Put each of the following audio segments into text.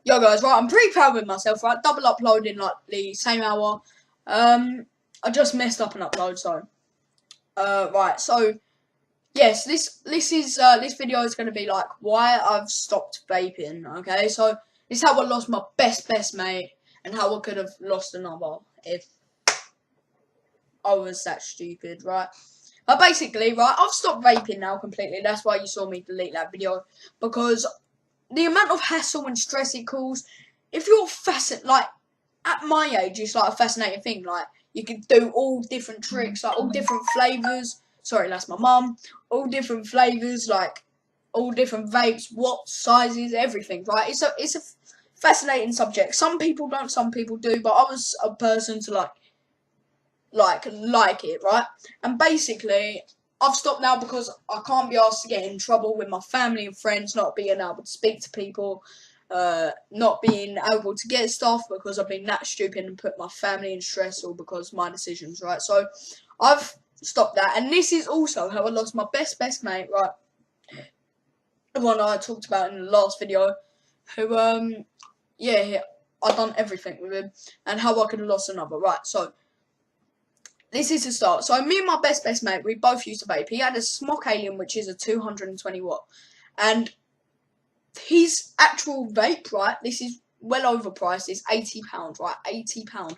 Yo guys, right, I'm pretty proud with myself, right, double uploading like the same hour. I just messed up an upload, so, right, so, yes, this video is going to be like, why I've stopped vaping, okay, so, this is how I lost my best mate, and how I could have lost another, if I was that stupid, right. But basically, right, I've stopped vaping now completely, that's why you saw me delete that video, because the amount of hassle and stress it causes, if you're like, at my age, it's like a fascinating thing, like, you can do all different tricks, like, all different flavours, sorry, that's my mum, all different flavours, like, all different vapes, what sizes, everything, right, it's a fascinating subject. Some people don't, some people do, but I was a person to, like it, right, and basically, I've stopped now because I can't be asked to get in trouble with my family and friends, not being able to speak to people, not being able to get stuff because I've been that stupid and put my family in stress all because of my decisions, right? So I've stopped that, and this is also how I lost my best mate, right? The one I talked about in the last video, who yeah, I done everything with him, and how I could have lost another, right? So this is the start. So me and my best mate, we both used to vape. He had a Smok Alien, which is a 220 watt. And his actual vape, right, this is well overpriced, is £80, right, £80.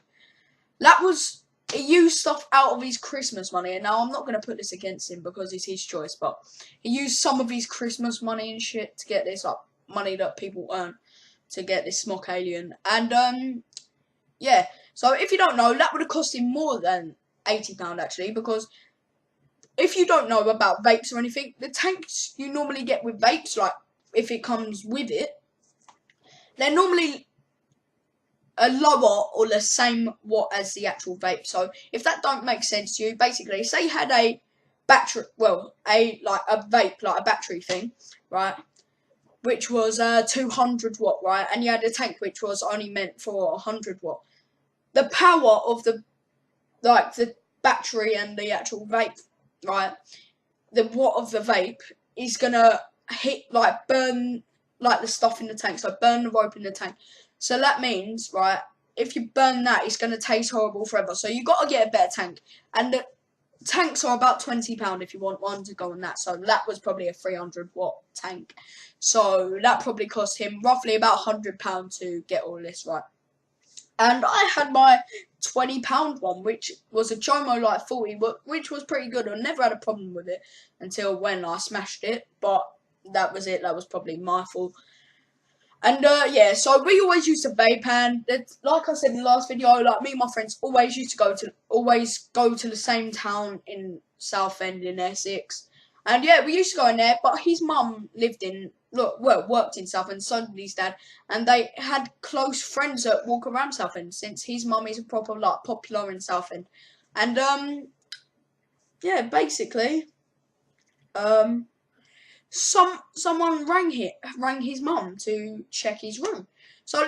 That was, he used stuff out of his Christmas money, and now I'm not going to put this against him because it's his choice, but he used some of his Christmas money and shit to get this, like, money that people earn to get this Smok Alien. And, yeah, so if you don't know, that would have cost him more than £80 actually, because if you don't know about vapes or anything, the tanks you normally get with vapes, like if it comes with it, they're normally a lower or the same watt as the actual vape. So if that don't make sense to you, basically, say you had a battery, well, a vape, like a battery thing, right, which was 200 watt, right, and you had a tank which was only meant for 100 watt. The power of the battery and the actual vape, right, the watt of the vape is gonna hit, like, burn, like, the stuff in the tank, so burn the rope in the tank. So that means, right, if you burn that, it's gonna taste horrible forever. So you gotta get a better tank, and the tanks are about £20 if you want one to go on that. So that was probably a 300 watt tank. So that probably cost him roughly about £100 to get all this right. And I had my £20 one, which was a Jomo Light 40, which was pretty good. I never had a problem with it until when I smashed it, but that was it. That was probably my fault. And yeah, so we always used to vape, and like I said in the last video, like, me and my friends always used to go to the same town in Southend in Essex. And yeah, we used to go in there, but his mum worked in Southend, so did his dad, and they had close friends that walk around Southend, since his mum is a proper, like, popular in Southend. And yeah, basically, someone rang his mum to check his room. So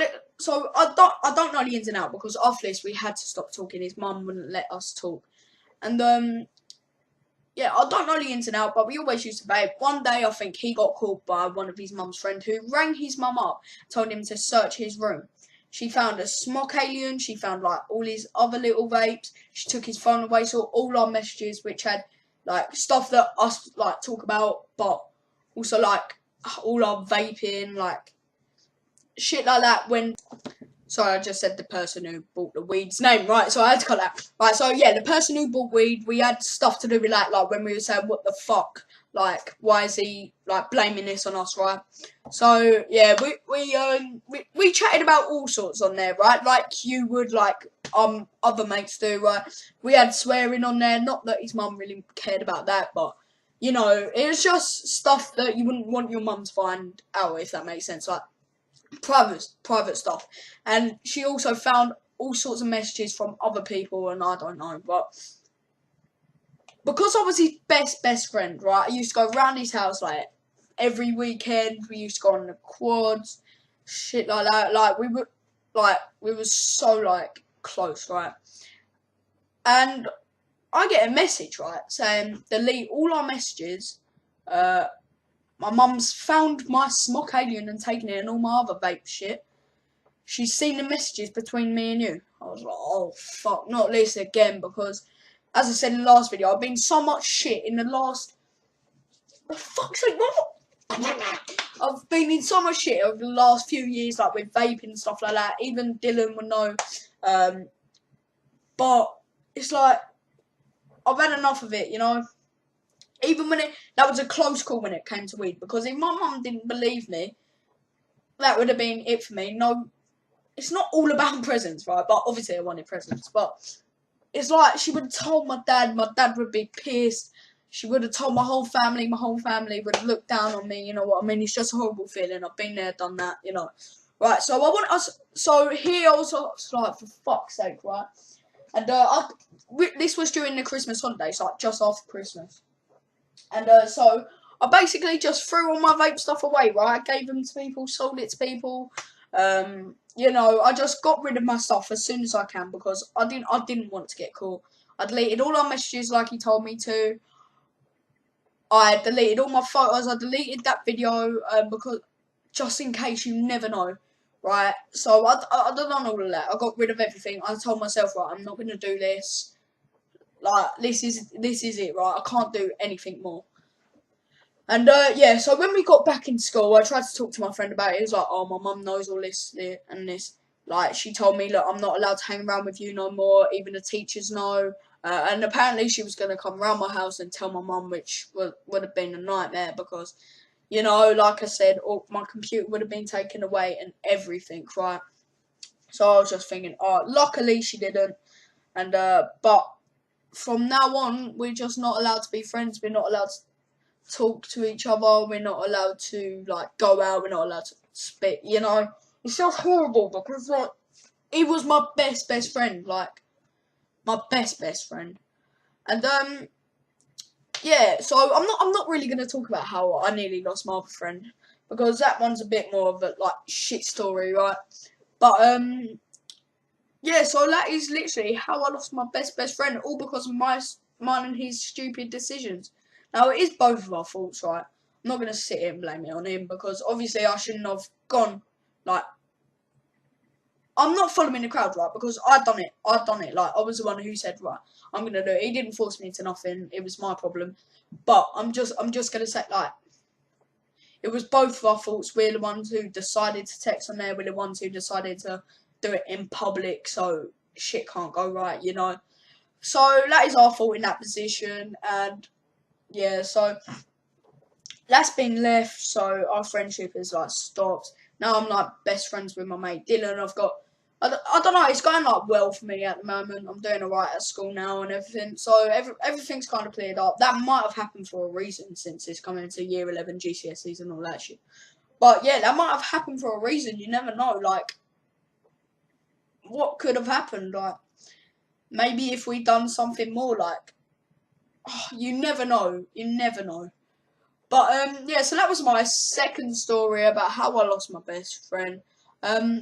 I don't know the ins and outs, because after this we had to stop talking. His mum wouldn't let us talk, and yeah, I don't know the ins and outs, but we always used to vape. One day I think he got called by one of his mum's friends, who rang his mum up, told him to search his room. She found a Smok Alien. She found, like, all his other little vapes. She took his phone away, saw all our messages, which had, like, stuff that us, like, talk about, but also, like, all our vaping, like, shit like that. Sorry, I just said the person who bought the weed's name, right, so I had to cut that. Right, so yeah, the person who bought weed, we had stuff to do with that, like, when we were saying, what the fuck, like, why is he, like, blaming this on us, right? So yeah, we chatted about all sorts on there, right, like you would, like, other mates do, right? We had swearing on there, not that his mum really cared about that, but, you know, it was just stuff that you wouldn't want your mum to find out, if that makes sense, like, private stuff. And she also found all sorts of messages from other people, and I don't know, but because I was his best friend, right, I used to go around his house, like, every weekend. We used to go on the quads, shit like that. Like, we were so, like, close, right? And I get a message, right, saying delete all our messages. My mum's found my Smok Alien and taken it, and all my other vape shit. she's seen the messages between me and you. I was like, oh fuck, not this again, because as I said in the last video, I've been so much shit in the last, for fuck's sake, what? I've been in so much shit over the last few years, like with vaping and stuff like that. Even Dylan would know. But it's like, I've had enough of it, you know. Even when that was a close call when it came to weed, because if my mum didn't believe me, that would have been it for me. No, it's not all about presents, right? But obviously I wanted presents. But it's like she would have told my dad would be pissed. She would have told my whole family would have looked down on me, you know what I mean? It's just a horrible feeling. I've been there, done that, you know. Right, so I want us, so here I was like, for fuck's sake, right? And this was during the Christmas holidays, like just after Christmas. And so I basically just threw all my vape stuff away, right? I gave them to people, sold it to people. You know, I just got rid of my stuff as soon as I can because I didn't want to get caught. I deleted all our messages like he told me to. I deleted all my photos. I deleted that video because just in case, you never know, right? So I done all of that. I got rid of everything. I told myself, right, I'm not gonna do this. Like this is it, right? I can't do anything more. And yeah, so when we got back in school, I tried to talk to my friend about it. He was like, oh, my mum knows all this and this. Like, she told me, look, I'm not allowed to hang around with you no more. Even the teachers know. And apparently she was going to come around my house and tell my mum, which would have been a nightmare because, you know, like I said, my computer would have been taken away and everything, right? So I was just thinking, oh, luckily she didn't. And, but from now on, we're just not allowed to be friends. We're not allowed to talk to each other. We're not allowed to like go out. We're not allowed to spit. You know, it's just horrible because like he was my best friend, like my best friend. And yeah. So I'm not really gonna talk about how I nearly lost my other friend because that one's a bit more of a like shit story, right? But yeah. So that is literally how I lost my best friend, all because of mine and his stupid decisions. Now, it is both of our faults, right? I'm not going to sit here and blame it on him because obviously I shouldn't have gone, like, I'm not following the crowd, right? Because I've done it. Like, I was the one who said, right, I'm going to do it. He didn't force me into nothing. It was my problem. But I'm just going to say, like, it was both of our faults. We're the ones who decided to text on there. We're the ones who decided to do it in public so shit can't go right, you know? So that is our fault in that position. And yeah, so that's been left, so our friendship is like stopped. Now I'm like best friends with my mate Dylan. I don't know, it's going like well for me at the moment. I'm doing alright at school now and everything, so everything's kind of cleared up. That might have happened for a reason since it's coming into year 11 GCSEs and all that shit. But yeah, that might have happened for a reason. You never know, like what could have happened. Like maybe if we'd done something more, like you never know. You never know. But yeah, so that was my second story about how I lost my best friend.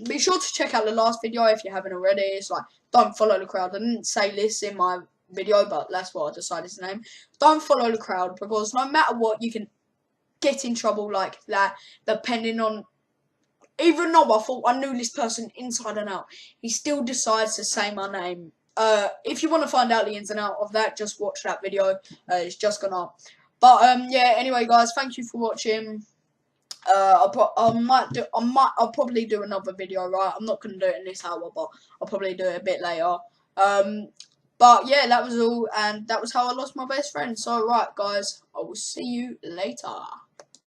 Be sure to check out the last video if you haven't already. It's like, don't follow the crowd. I didn't say this in my video, but that's what I decided to name. Don't follow the crowd because no matter what, you can get in trouble like that, depending on. Even though I thought I knew this person inside and out, he still decides to say my name. If you want to find out the ins and out of that, just watch that video. It's just gone up. But yeah. Anyway, guys, thank you for watching. I'll probably do another video. Right, I'm not gonna do it in this hour, but I'll probably do it a bit later. But yeah, that was all, and that was how I lost my best friend. So right, guys, I will see you later.